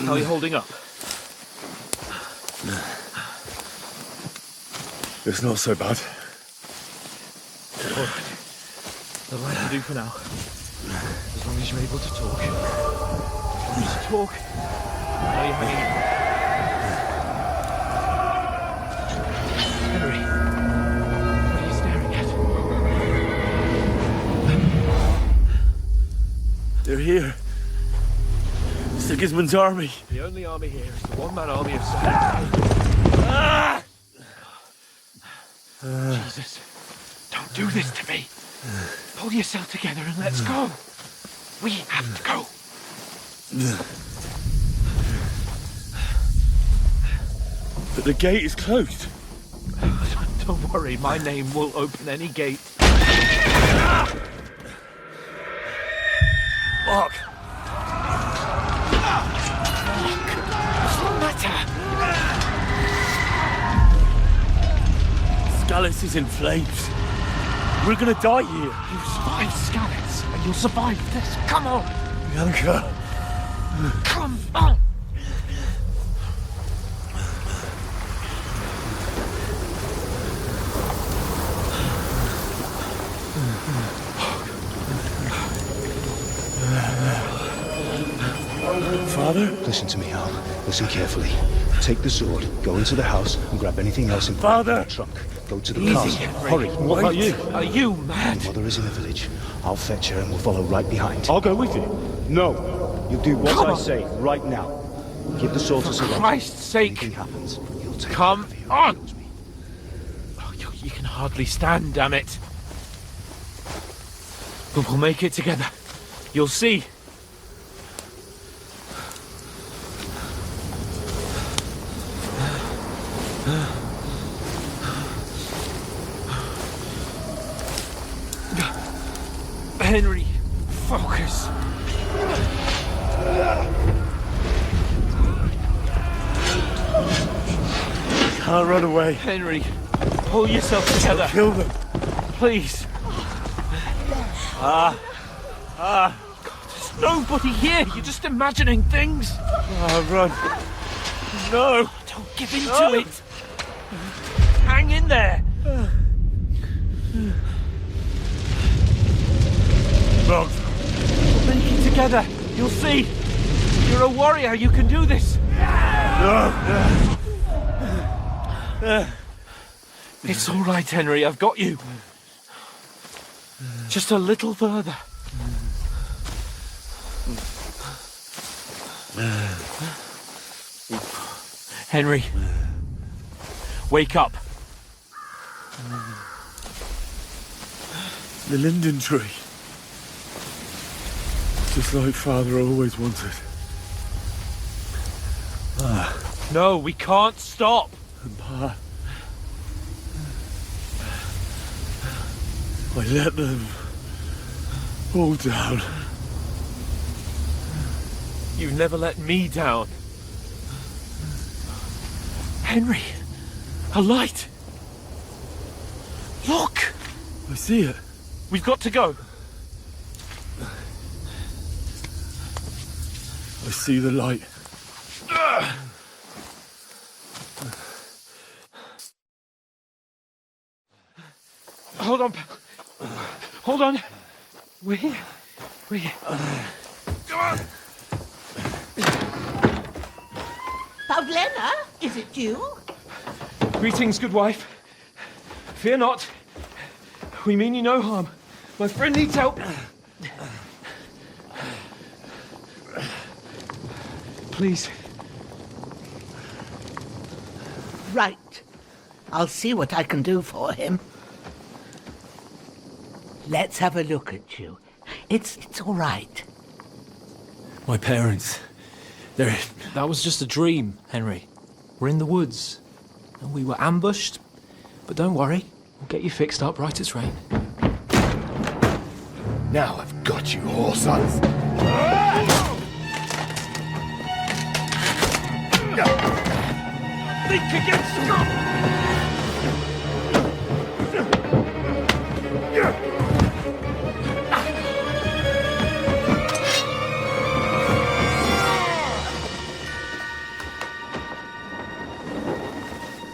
How are you holding up? It's not so bad. All right. That'll have to do for now. As long as you're able to talk. As long as you talk, I know you're hanging in. Henry, what are you staring at? They're here. Sigismund's army. The only army here is the one-man army of Satan. Jesus, don't do this to me. Pull yourself together and let's go. We have to go. But the gate is closed. Don't worry, my name will open any gate. Fuck. What's the matter? Scallis is in flames. We're gonna die here. You survived Scallis, and you'll survive this. Come on! Bianca. Come on! Father? Listen to me, Hal. Listen carefully. Take the sword, go into the house, and grab anything else in Father! the trunk. Go to the Easy, car. Henry. Hurry. What about you? Are you mad? Your mother is in the village. I'll fetch her and we'll follow right behind. I'll go with you. No. You'll do what Come I on. say right now. Give the sword to For Sir Christ's sake! Anything happens, you'll take Come care of you. on. He knows me. Oh, you can hardly stand, damn it. But we'll make it together. You'll see. Henry, focus. Can't run away. Henry, pull yourself together, Kill them. please. There's nobody here. You're just imagining things. Run. No. Don't give in to it. Hang in there. Wrong. We'll make it together. You'll see. You're a warrior. You can do this. No. It's all right, Henry. I've got you. Just a little further. Henry, wake up. The linden tree. Just like Father always wanted. No, we can't stop. And Pa. I let them all down. You've never let me down. Henry, a light. Look, I see it. we've got to go. I see the light. Hold on. Hold on. We're here. We're here. Come on. Pavlena, is it you? Greetings, good wife. Fear not. We mean you no harm. My friend needs help. Please. Right. I'll see what I can do for him. Let's have a look at you. It's all right. My parents. They're... That was just a dream, Henry. We're in the woods. And we were ambushed. But don't worry. We'll get you fixed up right as rain. Now I've got you, whoresons. Think against Scott!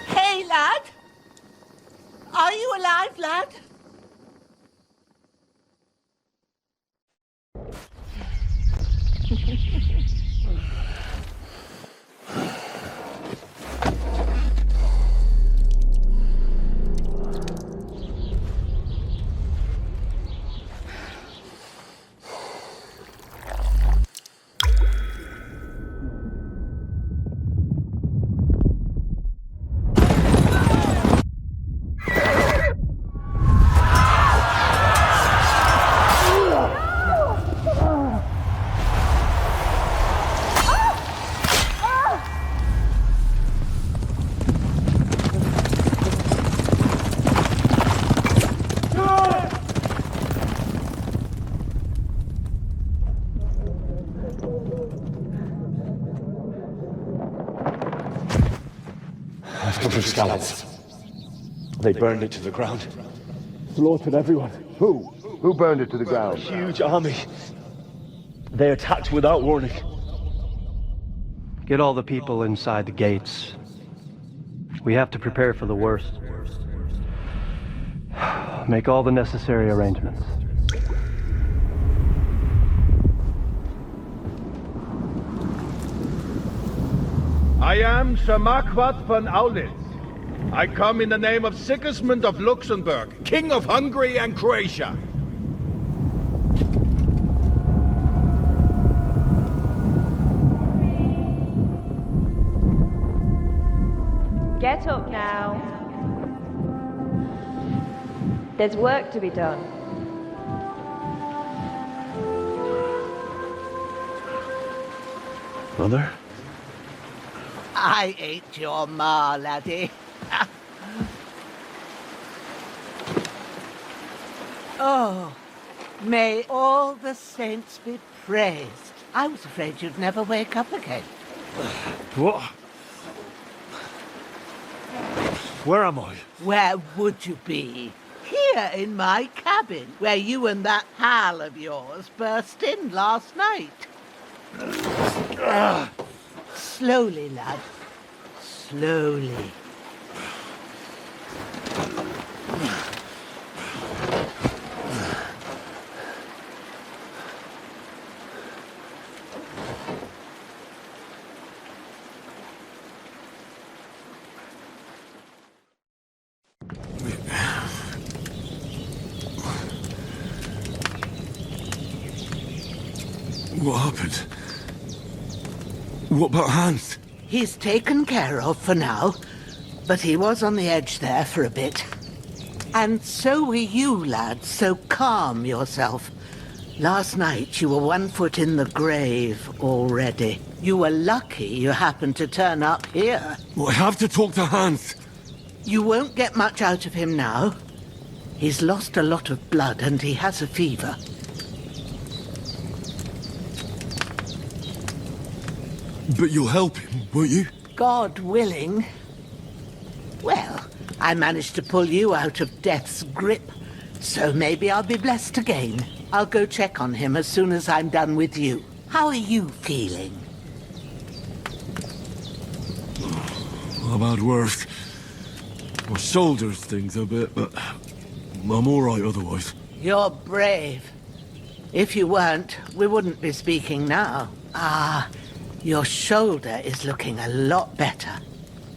Hey, lad! Are you alive, lad? I've come from scouts. They burned it to the ground. Slaughtered everyone. Who? Who burned it to the ground? Huge army. They attacked without warning. Get all the people inside the gates. We have to prepare for the worst. Make all the necessary arrangements. I am Sir Marquardt von Aulitz. I come in the name of Sigismund of Luxembourg, King of Hungary and Croatia. Get up now. There's work to be done. Mother? I ain't your ma, laddie. Oh, may all the saints be praised. I was afraid you'd never wake up again. What? Where am I? Where would you be? Here in my cabin, where you and that pal of yours burst in last night. Slowly, lad. Slowly. What happened? What about Hans? He's taken care of for now, but he was on the edge there for a bit. And so were you, lad, so calm yourself. Last night you were 1 foot in the grave already. You were lucky you happened to turn up here. Well, I have to talk to Hans. You won't get much out of him now. He's lost a lot of blood and he has a fever. But you'll help him, won't you? God willing. Well, I managed to pull you out of death's grip, so maybe I'll be blessed again. I'll go check on him as soon as I'm done with you. How are you feeling? I've had worse. My shoulders stings a bit, but I'm all right otherwise. You're brave. If you weren't, we wouldn't be speaking now. Ah, your shoulder is looking a lot better.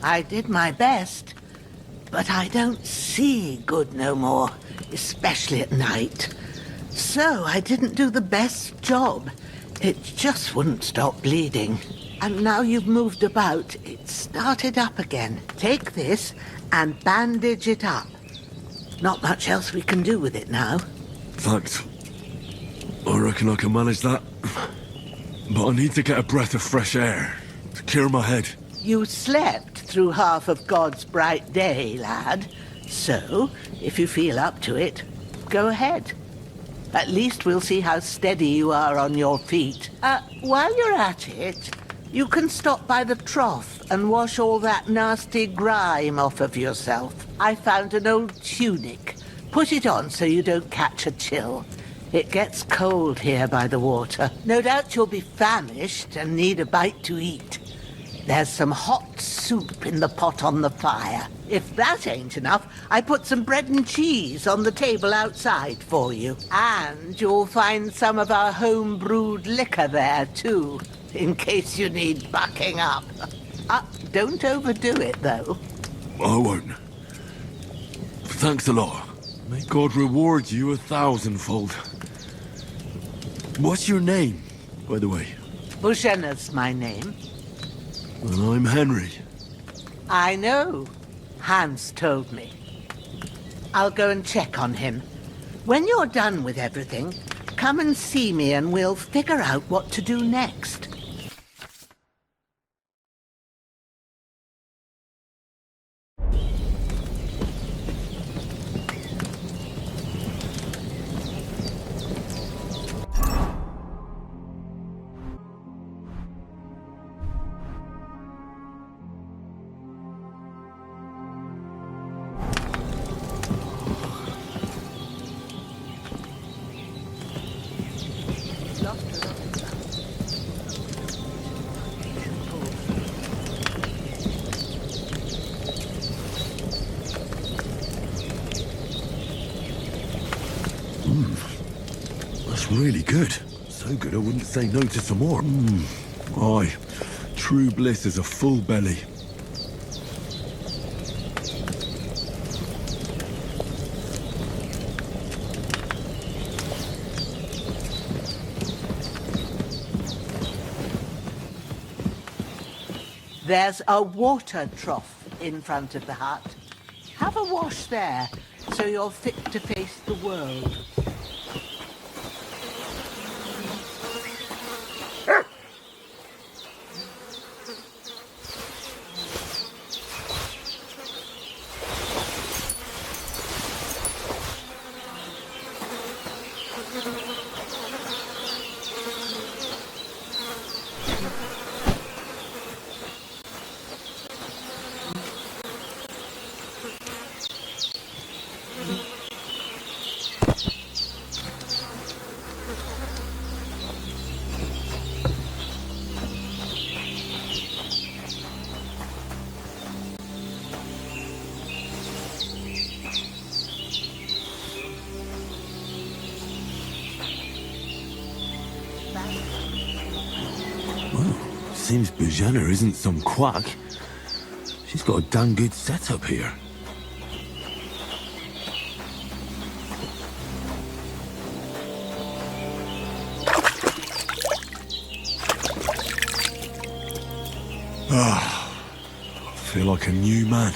I did my best, but I don't see good no more, especially at night. So I didn't do the best job. It just wouldn't stop bleeding. And now you've moved about, it started up again. Take this and bandage it up. Not much else we can do with it now. Thanks. I reckon I can manage that. But I need to get a breath of fresh air to clear my head. You slept through half of God's bright day, lad. So, if you feel up to it, go ahead. At least we'll see how steady you are on your feet. While you're at it, you can stop by the trough and wash all that nasty grime off of yourself. I found an old tunic Put it on so you don't catch a chill. It gets cold here by the water. No doubt you'll be famished and need a bite to eat. There's some hot soup in the pot on the fire. If that ain't enough, I put some bread and cheese on the table outside for you. And you'll find some of our home-brewed liquor there, too, in case you need bucking up. Don't overdo it, though. I won't. Thanks a lot. May God reward you 1,000-fold. What's your name, by the way? Bushenna's my name. And I'm Henry. I know. Hans told me. I'll go and check on him. When you're done with everything, come and see me and we'll figure out what to do next. That's really good. So good I wouldn't say no to some more. Aye, true bliss is a full belly. There's a water trough in front of the hut. Have a wash there, so you're fit to face the world. Seems Bujana isn't some quack. She's got a damn good setup here. I feel like a new man.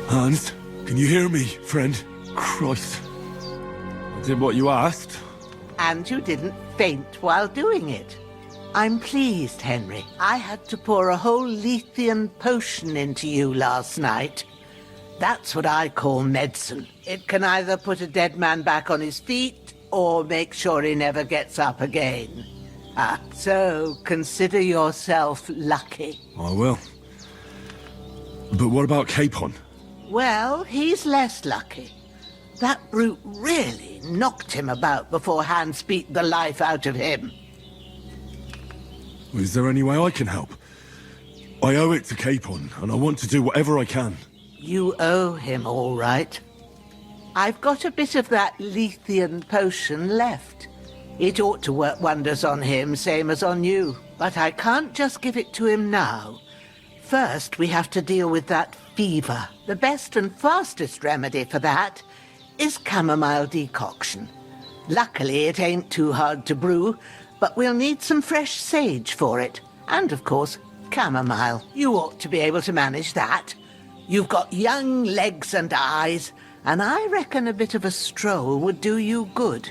Hans, can you hear me, friend? Christ. I did what you asked. And you didn't faint while doing it. I'm pleased, Henry. I had to pour a whole Lethean potion into you last night. That's what I call medicine. It can either put a dead man back on his feet or make sure he never gets up again. So consider yourself lucky. I will. But what about Capon? Well, he's less lucky. That brute really knocked him about before Hans beat the life out of him. Is there any way I can help? I owe it to Capon, and I want to do whatever I can. You owe him, all right. I've got a bit of that Lethean potion left. It ought to work wonders on him, same as on you. But I can't just give it to him now. First, we have to deal with that fever. The best and fastest remedy for that is chamomile decoction. Luckily, it ain't too hard to brew, but we'll need some fresh sage for it. And, of course, chamomile. You ought to be able to manage that. You've got young legs and eyes, and I reckon a bit of a stroll would do you good.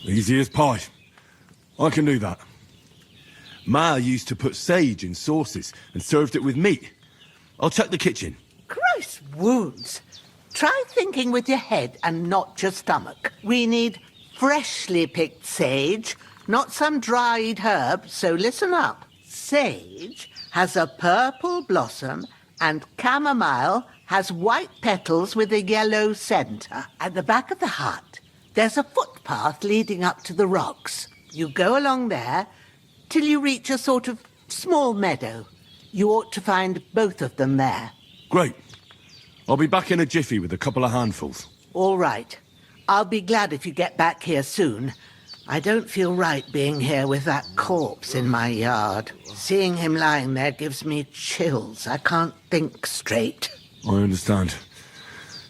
Easy as pie. I can do that. Ma used to put sage in sauces and served it with meat. I'll check the kitchen. Christ wounds! Try thinking with your head and not your stomach. We need freshly picked sage, not some dried herb, so listen up. Sage has a purple blossom and chamomile has white petals with a yellow centre. At the back of the hut, there's a footpath leading up to the rocks. You go along there till you reach a sort of small meadow. You ought to find both of them there. Great. I'll be back in a jiffy with a couple of handfuls. All right. I'll be glad if you get back here soon. I don't feel right being here with that corpse in my yard. Seeing him lying there gives me chills. I can't think straight. I understand.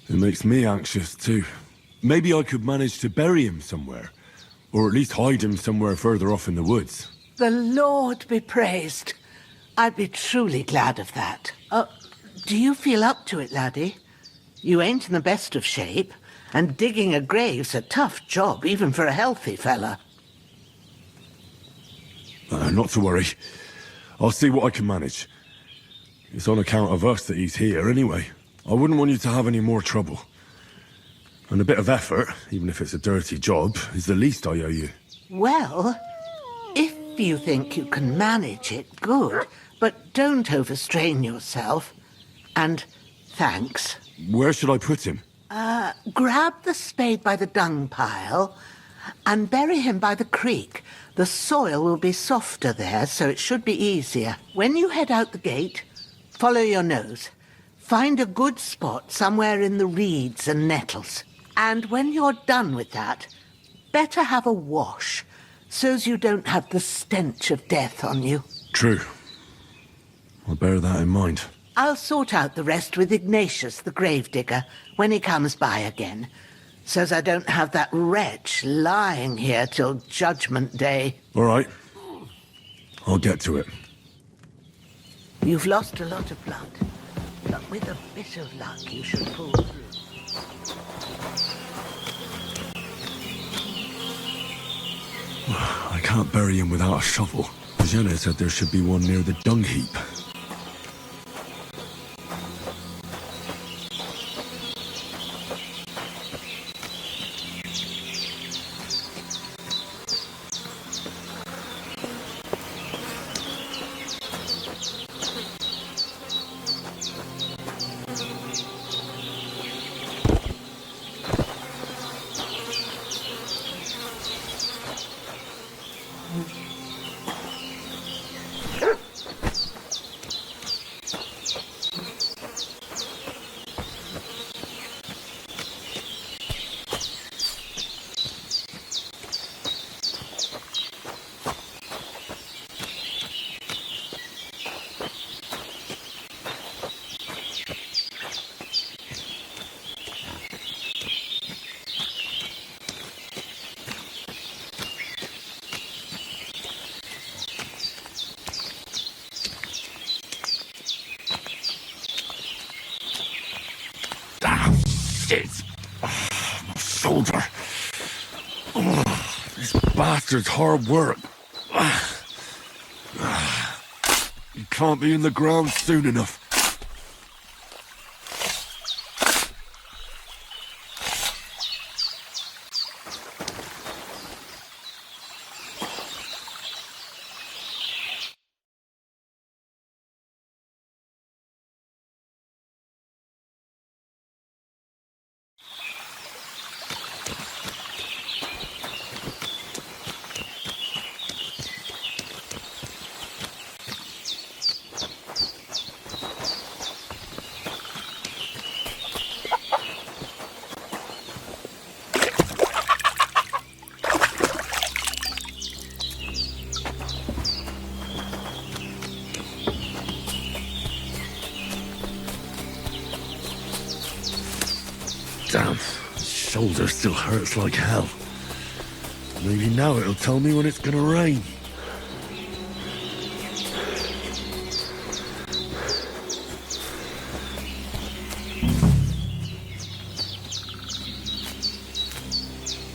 It makes me anxious too. Maybe I could manage to bury him somewhere. Or at least hide him somewhere further off in the woods. The Lord be praised. I'd be truly glad of that. Do you feel up to it, laddie? You ain't in the best of shape, and digging a grave's a tough job, even for a healthy fella. Not to worry. I'll see what I can manage. It's on account of us that he's here anyway. I wouldn't want you to have any more trouble. And a bit of effort, even if it's a dirty job, is the least I owe you. Well, if you think you can manage it, good. But don't overstrain yourself. And thanks. Where should I put him? Grab the spade by the dung pile and bury him by the creek. The soil will be softer there, so it should be easier. When you head out the gate, follow your nose. Find a good spot somewhere in the reeds and nettles. And when you're done with that, better have a wash, so's you don't have the stench of death on you. True. I'll bear that in mind. I'll sort out the rest with Ignatius, the gravedigger, when he comes by again, so's I don't have that wretch lying here till Judgment Day. All right. I'll get to it. You've lost a lot of blood, but with a bit of luck you should pull through. I can't bury him without a shovel. Jenna said there should be one near the dung heap. My shoulder. This bastard's hard work. You can't be in the ground soon enough. Damn, shoulder still hurts like hell. Maybe now it'll tell me when it's gonna rain.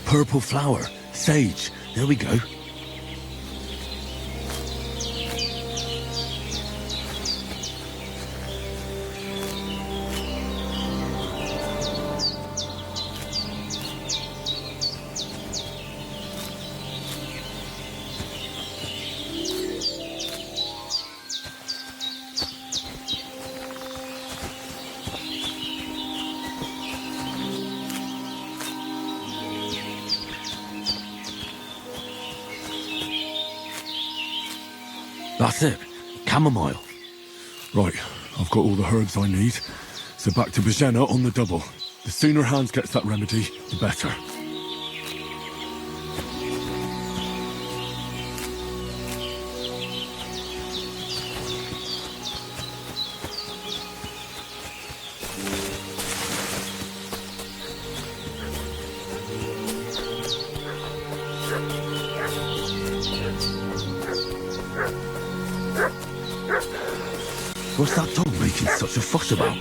Purple flower, sage, there we go. That's it. Chamomile. Right, I've got all the herbs I need. So back to Bajena on the double. The sooner Hans gets that remedy, the better. What's that dog making such a fuss about?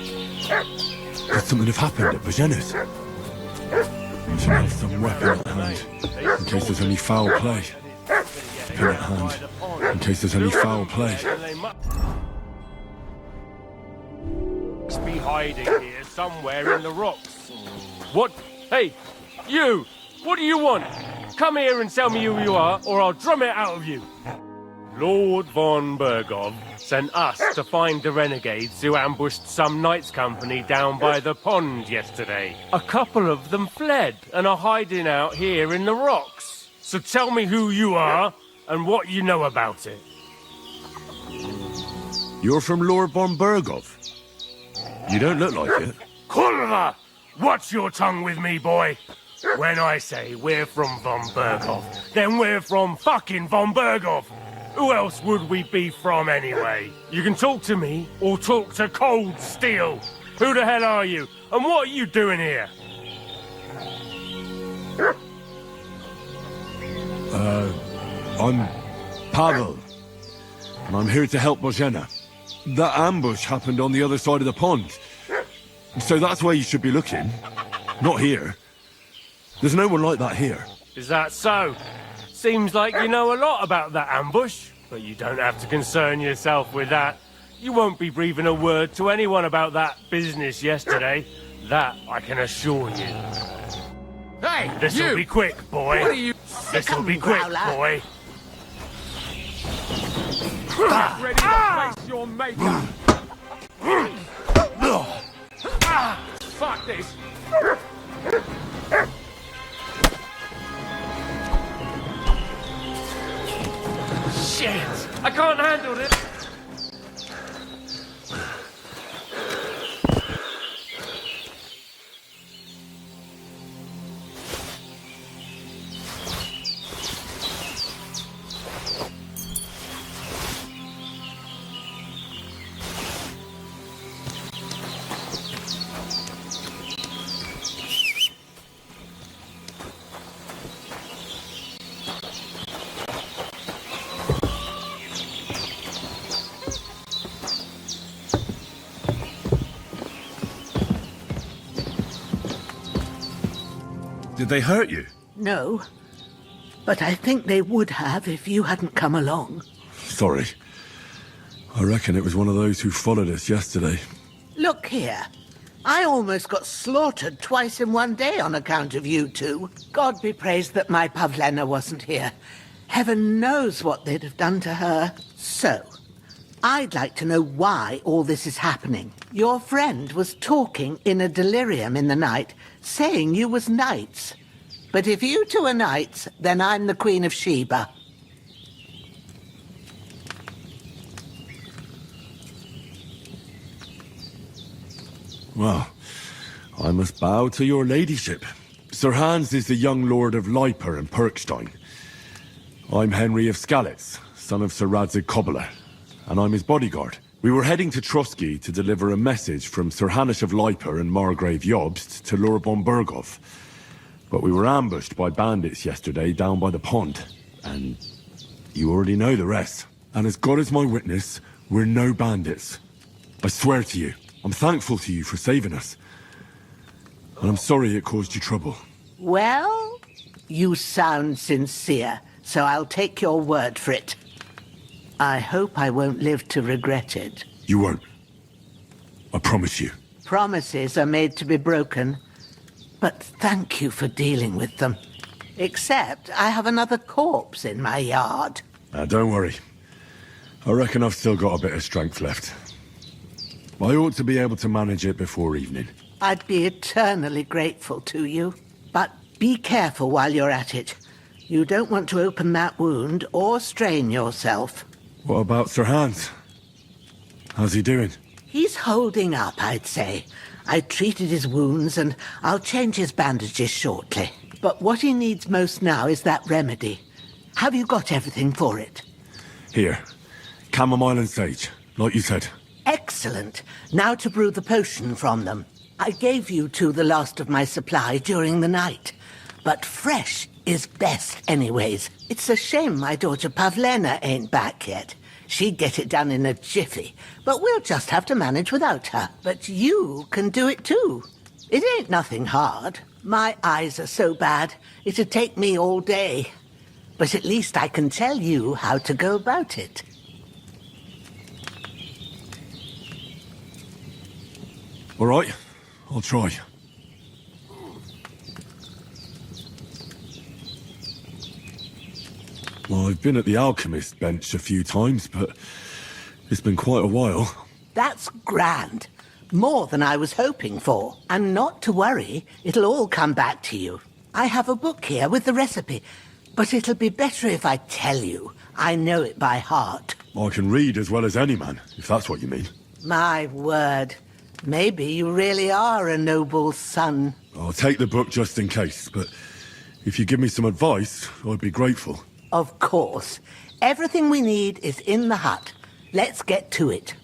Could something have happened at Bajena's? Should have some weapon at hand, in case there's any foul play. Pin at hand, in case there's any foul play. Must be hiding here somewhere in the rocks. What? Hey, you! What do you want? Come here and tell me who you are, or I'll drum it out of you. Lord von Bergov sent us to find the renegades who ambushed some knights' company down by the pond yesterday. A couple of them fled and are hiding out here in the rocks. So tell me who you are and what you know about it. You're from Lord von Bergov? You don't look like it. Kurva! Watch your tongue with me, boy. When I say we're from von Bergov, then we're from fucking von Bergov. Who else would we be from anyway? You can talk to me or talk to cold steel. Who the hell are you? And what are you doing here? I'm Pavel. And I'm here to help Bojena. That ambush happened on the other side of the pond. So that's where you should be looking. Not here. There's no one like that here. Is that so? Seems like you know a lot about that ambush, but you don't have to concern yourself with that. You won't be breathing a word to anyone about that business yesterday. That I can assure you. Hey, This'll be quick, boy. What are you... This'll be quick, boy. ready to face your maker? Fuck this. Shit! I can't handle this! Did they hurt you? No, but I think they would have if you hadn't come along. Sorry. I reckon it was one of those who followed us yesterday. Look here. I almost got slaughtered twice in one day on account of you two. God be praised that my Pavlena wasn't here. Heaven knows what they'd have done to her. So, I'd like to know why all this is happening. Your friend was talking in a delirium in the night, saying you was knights. But if you two are knights, then I'm the Queen of Sheba. Well, I must bow to your ladyship. Sir Hans is the young lord of Leiper and Perkstein. I'm Henry of Skalitz, son of Sir Radzig Cobbler, and I'm his bodyguard. We were heading to Trotsky to deliver a message from Sir Hanish of Leiper and Margrave Jobst to Lurabon Burgov. But we were ambushed by bandits yesterday down by the pond. And you already know the rest. And as God is my witness, we're no bandits. I swear to you, I'm thankful to you for saving us. And I'm sorry it caused you trouble. Well, you sound sincere, so I'll take your word for it. I hope I won't live to regret it. You won't. I promise you. Promises are made to be broken. But thank you for dealing with them. Except I have another corpse in my yard. Don't worry. I reckon I've still got a bit of strength left. I ought to be able to manage it before evening. I'd be eternally grateful to you. But be careful while you're at it. You don't want to open that wound or strain yourself. What about Sir Hans? How's he doing? He's holding up, I'd say. I treated his wounds and I'll change his bandages shortly. But what he needs most now is that remedy. Have you got everything for it? Here. Chamomile and sage, like you said. Excellent. Now to brew the potion from them. I gave you two the last of my supply during the night. But fresh is best anyways. It's a shame my daughter Pavlena ain't back yet. She'd get it done in a jiffy, but we'll just have to manage without her. But you can do it too. It ain't nothing hard. My eyes are so bad, it'd take me all day. But at least I can tell you how to go about it. All right, I'll try. Well, I've been at the alchemist bench a few times, but it's been quite a while. That's grand. More than I was hoping for. And not to worry, it'll all come back to you. I have a book here with the recipe, but it'll be better if I tell you. I know it by heart. I can read as well as any man, if that's what you mean. My word. Maybe you really are a noble son. I'll take the book just in case, but if you give me some advice, I'd be grateful. Of course. Everything we need is in the hut. Let's get to it.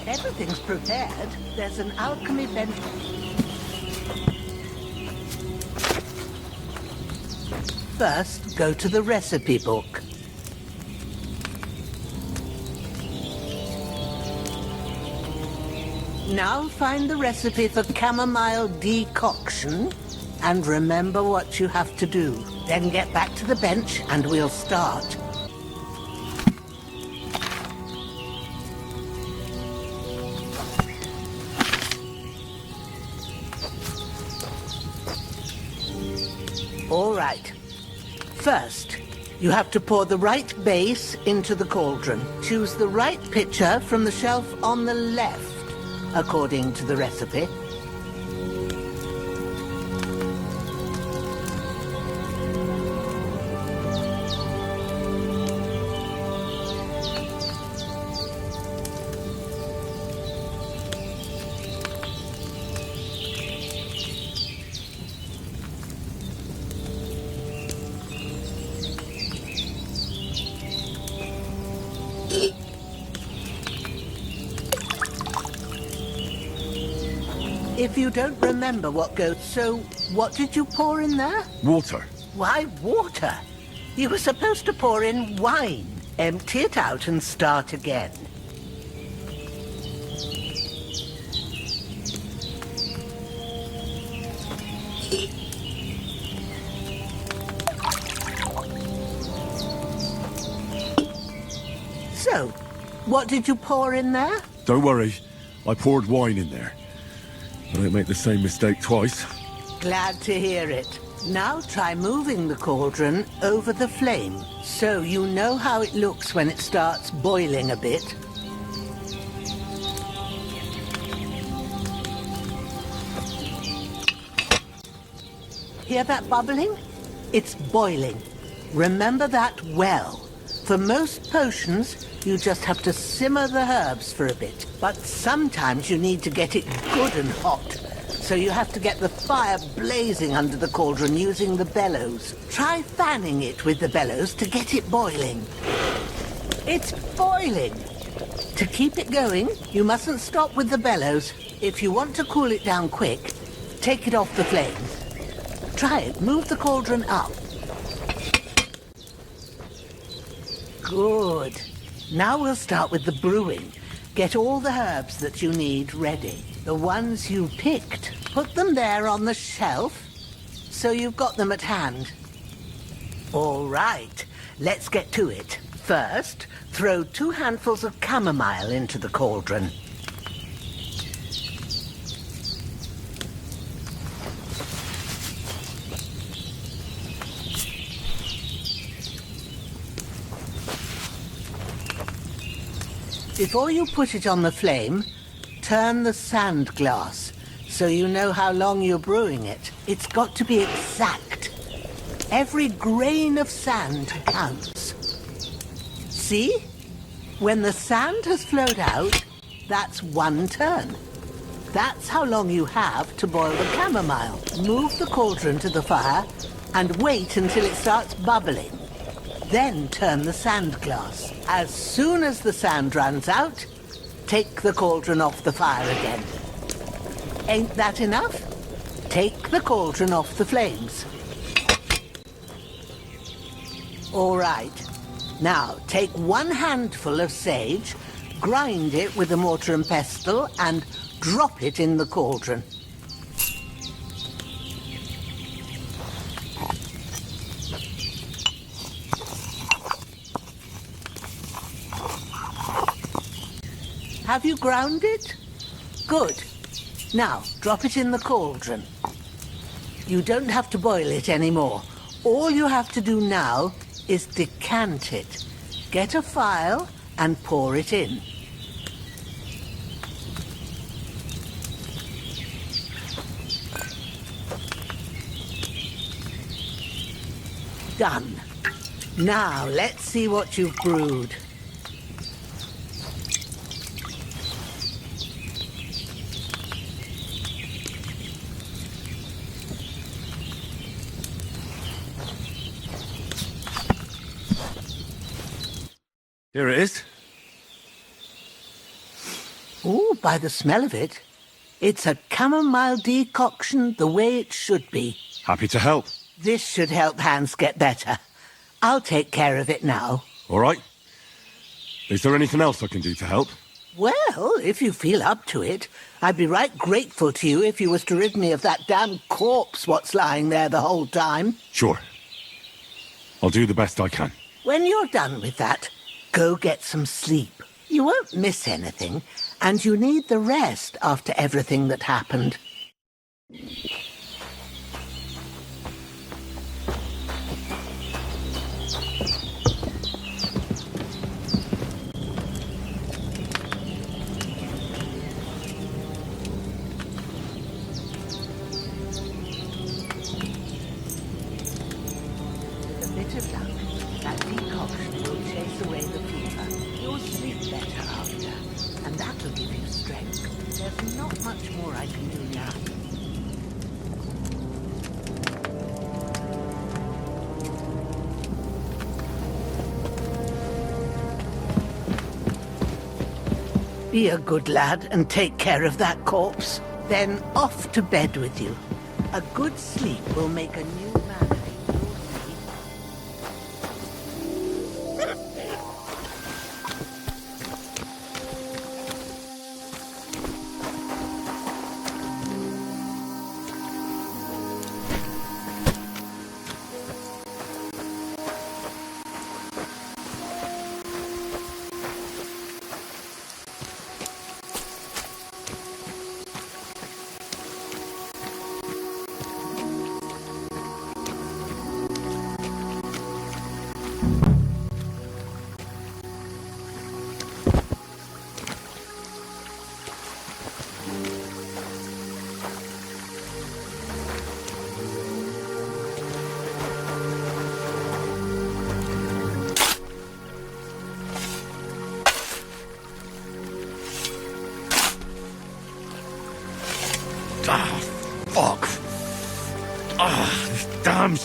Everything's prepared. There's an alchemy bench. First, go to the recipe book. Now find the recipe for chamomile decoction, and remember what you have to do. Then get back to the bench, and we'll start. All right. First, you have to pour the right base into the cauldron. Choose the right pitcher from the shelf on the left, according to the recipe. If you don't remember what goes, so what did you pour in there? Water. Why water? You were supposed to pour in wine. Empty it out and start again. So, what did you pour in there? Don't worry, I poured wine in there. I don't make the same mistake twice. Glad to hear it. Now try moving the cauldron over the flame, so you know how it looks when it starts boiling a bit. Hear that bubbling? It's boiling. Remember that well. For most potions, you just have to simmer the herbs for a bit. But sometimes you need to get it good and hot. So you have to get the fire blazing under the cauldron using the bellows. Try fanning it with the bellows to get it boiling. It's boiling! To keep it going, you mustn't stop with the bellows. If you want to cool it down quick, take it off the flames. Try it. Move the cauldron up. Good. Now we'll start with the brewing. Get all the herbs that you need ready. The ones you picked. Put them there on the shelf, so you've got them at hand. All right, let's get to it. First, throw 2 handfuls of chamomile into the cauldron. Before you put it on the flame, turn the sand glass so you know how long you're brewing it. It's got to be exact. Every grain of sand counts. See? When the sand has flowed out, that's 1 turn. That's how long you have to boil the chamomile. Move the cauldron to the fire and wait until it starts bubbling. Then turn the sand glass. As soon as the sand runs out, take the cauldron off the fire again. Ain't that enough? Take the cauldron off the flames. All right. Now, take 1 handful of sage, grind it with a mortar and pestle, and drop it in the cauldron. Have you ground it? Good. Now, drop it in the cauldron. You don't have to boil it anymore. All you have to do now is decant it. Get a phial and pour it in. Done. Now, let's see what you've brewed. Here it is. Ooh, by the smell of it, it's a chamomile decoction the way it should be. Happy to help. This should help Hans get better. I'll take care of it now. All right. Is there anything else I can do to help? Well, if you feel up to it, I'd be right grateful to you if you was to rid me of that damn corpse what's lying there the whole time. Sure. I'll do the best I can. When you're done with that, go get some sleep. You won't miss anything, and you need the rest after everything that happened. With a bit of luck, that decoction will chase away the fever. You'll sleep better after, and that'll give you strength. There's not much more I can do now. Be a good lad and take care of that corpse. Then off to bed with you. A good sleep will make a new man of you, you'll see.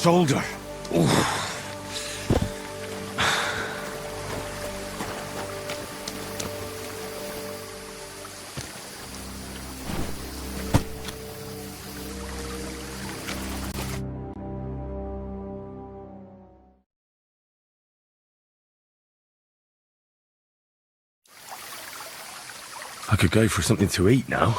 shoulder. Oof. I could go for something to eat now.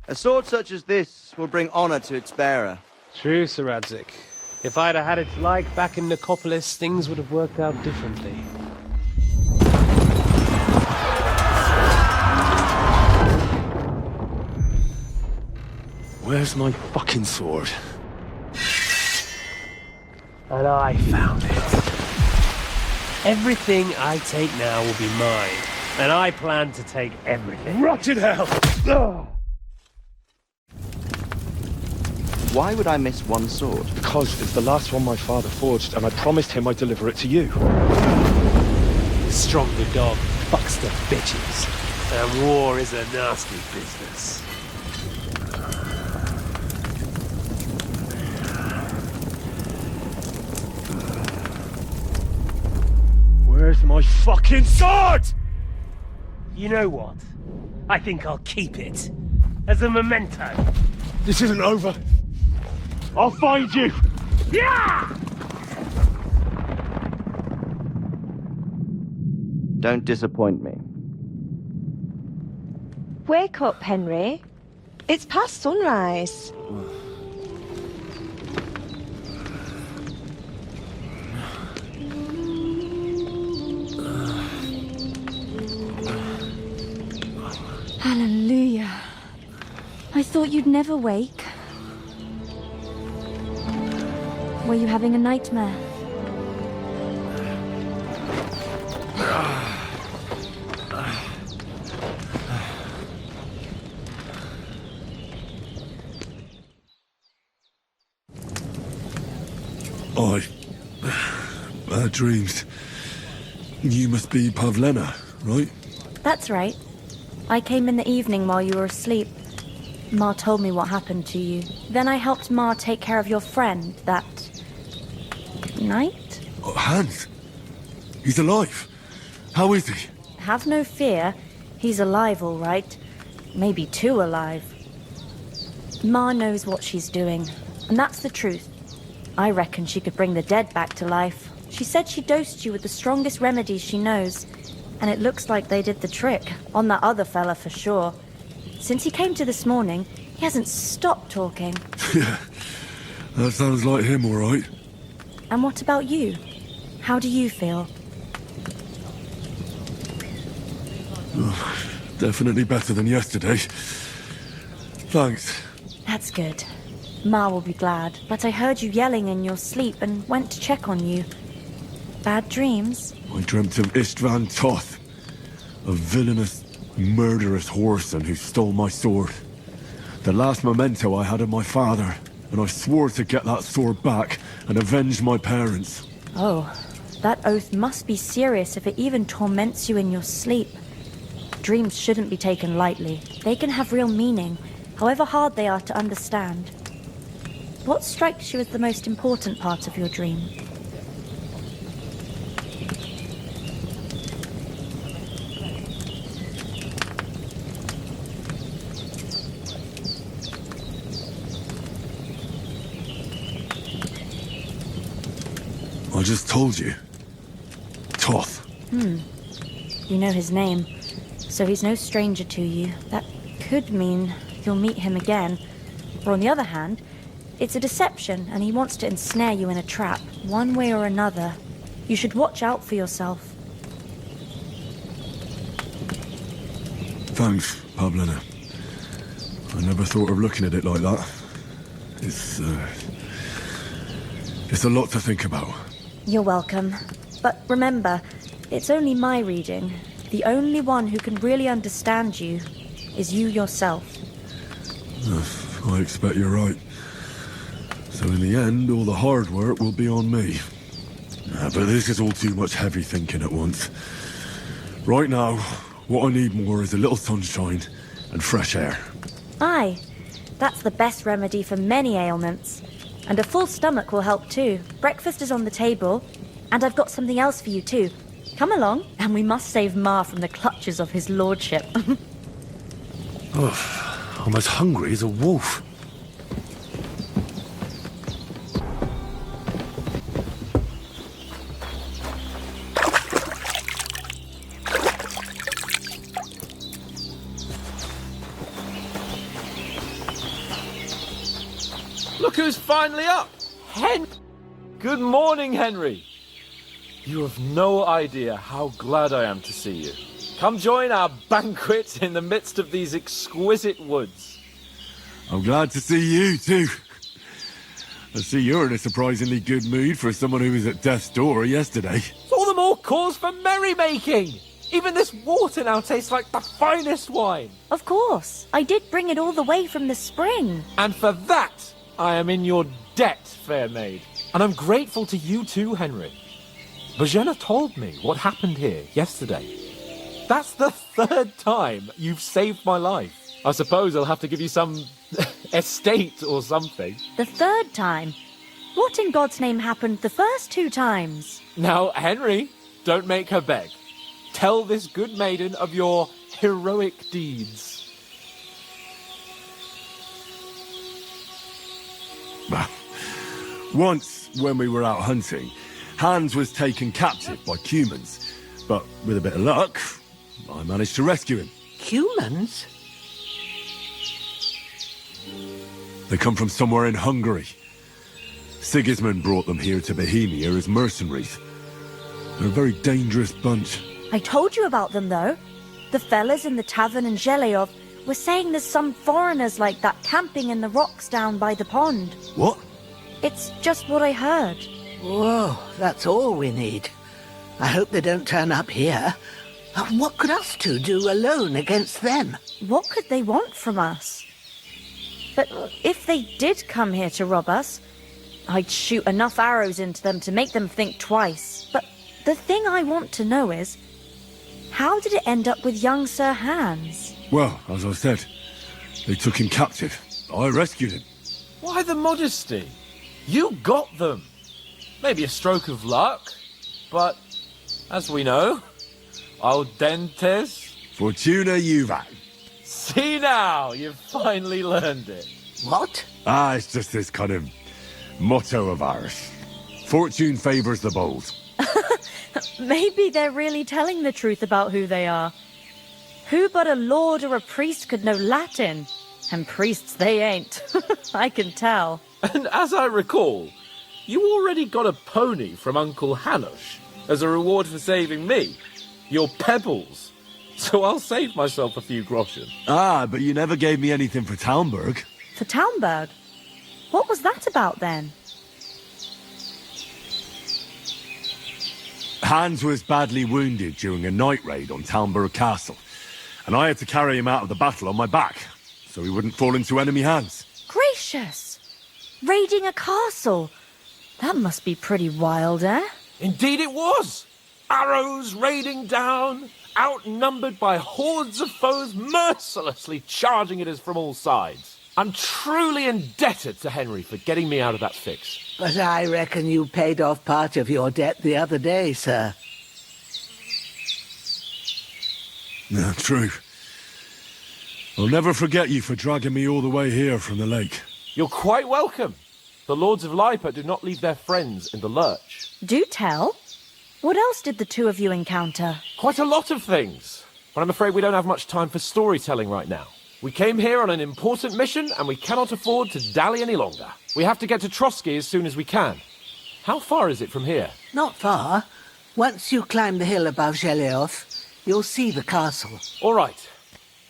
A sword such as this will bring honor to its bearer. True, Sir Radzik. If I'd have had its like back in Nicopolis, things would have worked out differently. Where's my fucking sword? And I found it. Everything I take now will be mine, and I plan to take everything. Rotted hell! Ugh. Why would I miss one sword? Because it's the last one my father forged, and I promised him I'd deliver it to you. Stronger dog fucks the bitches, and war is a nasty business. Where's my fucking sword? You know what? I think I'll keep it as a memento. This isn't over. I'll find you! Yeah! Don't disappoint me. Wake up, Henry. It's past sunrise. Hallelujah. I thought you'd never wake. Were you having a nightmare? Bad dreams. You must be Pavlena, right? That's right. I came in the evening while you were asleep. Ma told me what happened to you. Then I helped Ma take care of your friend that night? Oh, Hans! He's alive! How is he? Have no fear. He's alive, all right. Maybe too alive. Ma knows what she's doing, and that's the truth. I reckon she could bring the dead back to life. She said she dosed you with the strongest remedies she knows, and it looks like they did the trick, on that other fella for sure. Since he came to this morning, he hasn't stopped talking. Yeah, that sounds like him, all right. And what about you? How do you feel? Oh, definitely better than yesterday. Thanks. That's good. Ma will be glad, but I heard you yelling in your sleep and went to check on you. Bad dreams? I dreamt of Istvan Toth, a villainous, murderous whoreson who stole my sword. The last memento I had of my father, and I swore to get that sword back and avenge my parents. Oh, that oath must be serious if it even torments you in your sleep. Dreams shouldn't be taken lightly. They can have real meaning, however hard they are to understand. What strikes you as the most important part of your dream? I just told you. Toth. You know his name, so he's no stranger to you. That could mean you'll meet him again. Or on the other hand, it's a deception and he wants to ensnare you in a trap. One way or another, you should watch out for yourself. Thanks, Pablina. I never thought of looking at it like that. It's a lot to think about. You're welcome. But remember, it's only my reading. The only one who can really understand you is you yourself. I expect you're right. So in the end, all the hard work will be on me. But this is all too much heavy thinking at once. Right now, what I need more is a little sunshine and fresh air. Aye, that's the best remedy for many ailments. And a full stomach will help too. Breakfast is on the table, and I've got something else for you too. Come along, and we must save Ma from the clutches of his lordship. I'm as hungry as a wolf. Look who's finally up! Good morning, Henry. You have no idea how glad I am to see you. Come join our banquet in the midst of these exquisite woods. I'm glad to see you, too. I see you're in a surprisingly good mood for someone who was at death's door yesterday. All the more cause for merrymaking! Even this water now tastes like the finest wine. Of course, I did bring it all the way from the spring. And for that, I am in your debt, fair maid. And I'm grateful to you too, Henry. Bajena told me what happened here yesterday. That's the third time you've saved my life. I suppose I'll have to give you some estate or something. The third time? What in God's name happened the first 2 times? Now, Henry, don't make her beg. Tell this good maiden of your heroic deeds. Once, when we were out hunting, Hans was taken captive by humans. But with a bit of luck, I managed to rescue him. Humans? They come from somewhere in Hungary. Sigismund brought them here to Bohemia as mercenaries. They're a very dangerous bunch. I told you about them, though. The fellas in the tavern in Zheleyov were saying there's some foreigners like that camping in the rocks down by the pond. What? It's just what I heard. Whoa, that's all we need. I hope they don't turn up here. What could us two do alone against them? What could they want from us? But if they did come here to rob us, I'd shoot enough arrows into them to make them think twice. But the thing I want to know is, how did it end up with young Sir Hans? Well, as I said, they took him captive. I rescued him. Why the modesty? You got them. Maybe a stroke of luck, but as we know, al dentes. Fortuna juvat. See now, you've finally learned it. What? It's just this kind of motto of ours. Fortune favours the bold. Maybe they're really telling the truth about who they are. Who but a lord or a priest could know Latin? And priests they ain't. I can tell. And as I recall, you already got a pony from Uncle Hanush as a reward for saving me. Your pebbles. So I'll save myself a few groschen. But you never gave me anything for Talmberg. For Talmberg? What was that about then? Hans was badly wounded during a night raid on Talmberg Castle, and I had to carry him out of the battle on my back, so he wouldn't fall into enemy hands. Gracious! Raiding a castle? That must be pretty wild, eh? Indeed it was! Arrows raining down, outnumbered by hordes of foes mercilessly charging at us from all sides. I'm truly indebted to Henry for getting me out of that fix. But I reckon you paid off part of your debt the other day, sir. No, true. I'll never forget you for dragging me all the way here from the lake. You're quite welcome. The Lords of Lipa do not leave their friends in the lurch. Do tell. What else did the two of you encounter? Quite a lot of things. But I'm afraid we don't have much time for storytelling right now. We came here on an important mission, and we cannot afford to dally any longer. We have to get to Trotsky as soon as we can. How far is it from here? Not far. Once you climb the hill above Geleoth, you'll see the castle. All right.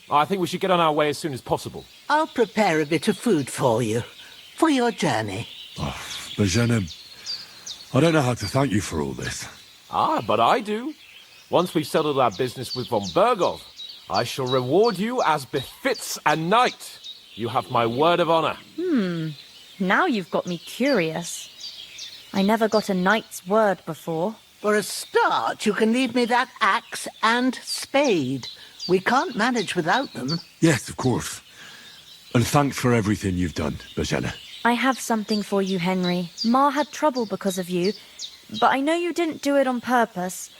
I think we should get on our way as soon as possible. I'll prepare a bit of food for you, for your journey. Oh, Bozhena, I don't know how to thank you for all this. Ah, but I do. Once we've settled our business with von Bergov, I shall reward you as befits a knight. You have my word of honor. Now you've got me curious. I never got a knight's word before. For a start, you can leave me that axe and spade. We can't manage without them. Yes, of course. And thanks for everything you've done, Bozhena. I have something for you, Henry. Ma had trouble because of you, but I know you didn't do it on purpose,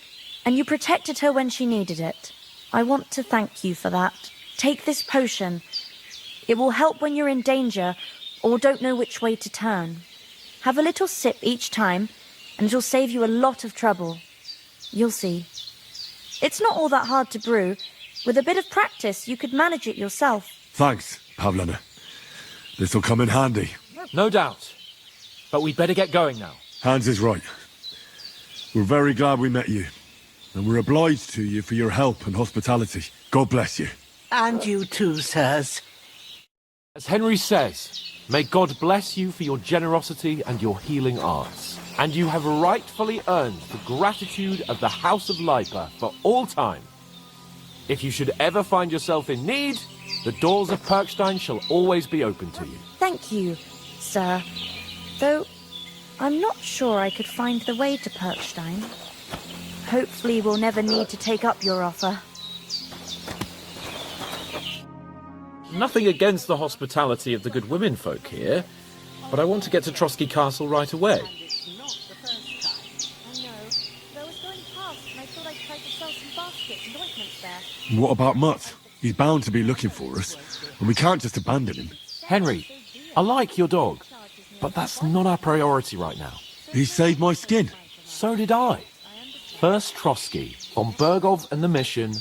and you protected her when she needed it. I want to thank you for that. Take this potion. It will help when you're in danger or don't know which way to turn. Have a little sip each time, and it'll save you a lot of trouble. You'll see. It's not all that hard to brew. With a bit of practice, you could manage it yourself. Thanks, Pavlena. This'll come in handy. No doubt. But we'd better get going now. Hans is right. We're very glad we met you. And we're obliged to you for your help and hospitality. God bless you. And you too, sirs. As Henry says, may God bless you for your generosity and your healing arts. And you have rightfully earned the gratitude of the House of Lipa for all time. If you should ever find yourself in need, the doors of Perkstein shall always be open to you. Thank you, sir. Though, I'm not sure I could find the way to Perkstein. Hopefully we'll never need to take up your offer. Nothing against the hospitality of the good women folk here, but I want to get to Trotsky Castle right away. What about Mutt? He's bound to be looking for us, and we can't just abandon him. Henry, I like your dog, but that's not our priority right now. He saved my skin. So did I. First Trotsky, von Bergov and the mission,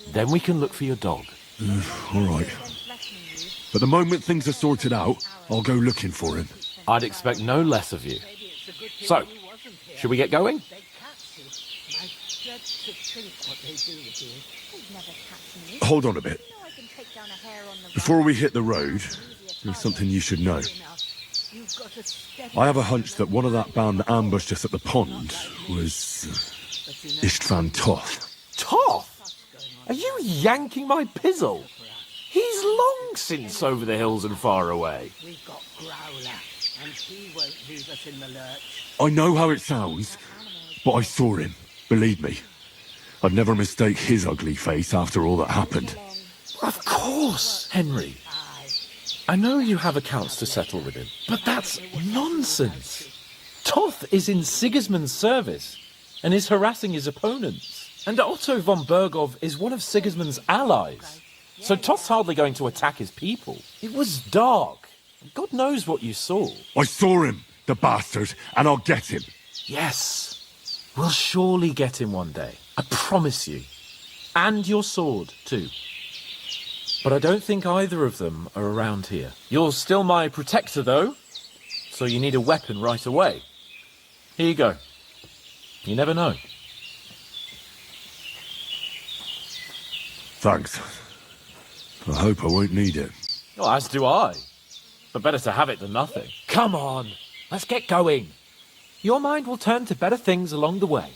then we can look for your dog. All right. But the moment things are sorted out, I'll go looking for him. I'd expect no less of you. So, should we get going? Hold on a bit. Before we hit the road, there's something you should know. I have a hunch that one of that band that ambushed us at the pond was Istvan Toth. Toth? Are you yanking my pizzle? He's long since over the hills and far away. We've got Growler, and he won't leave us in the lurch. I know how it sounds, but I saw him. Believe me. I'd never mistake his ugly face after all that happened. Of course, Henry. I know you have accounts to settle with him, but that's nonsense. Toth is in Sigismund's service and is harassing his opponents. And Otto von Bergov is one of Sigismund's allies. So Toth's hardly going to attack his people. It was dark. God knows what you saw. I saw him, the bastard, and I'll get him. Yes. We'll surely get him one day. I promise you. And your sword, too. But I don't think either of them are around here. You're still my protector, though. So you need a weapon right away. Here you go. You never know. Thanks. I hope I won't need it. Well, as do I. But better to have it than nothing. Come on. Let's get going. Your mind will turn to better things along the way.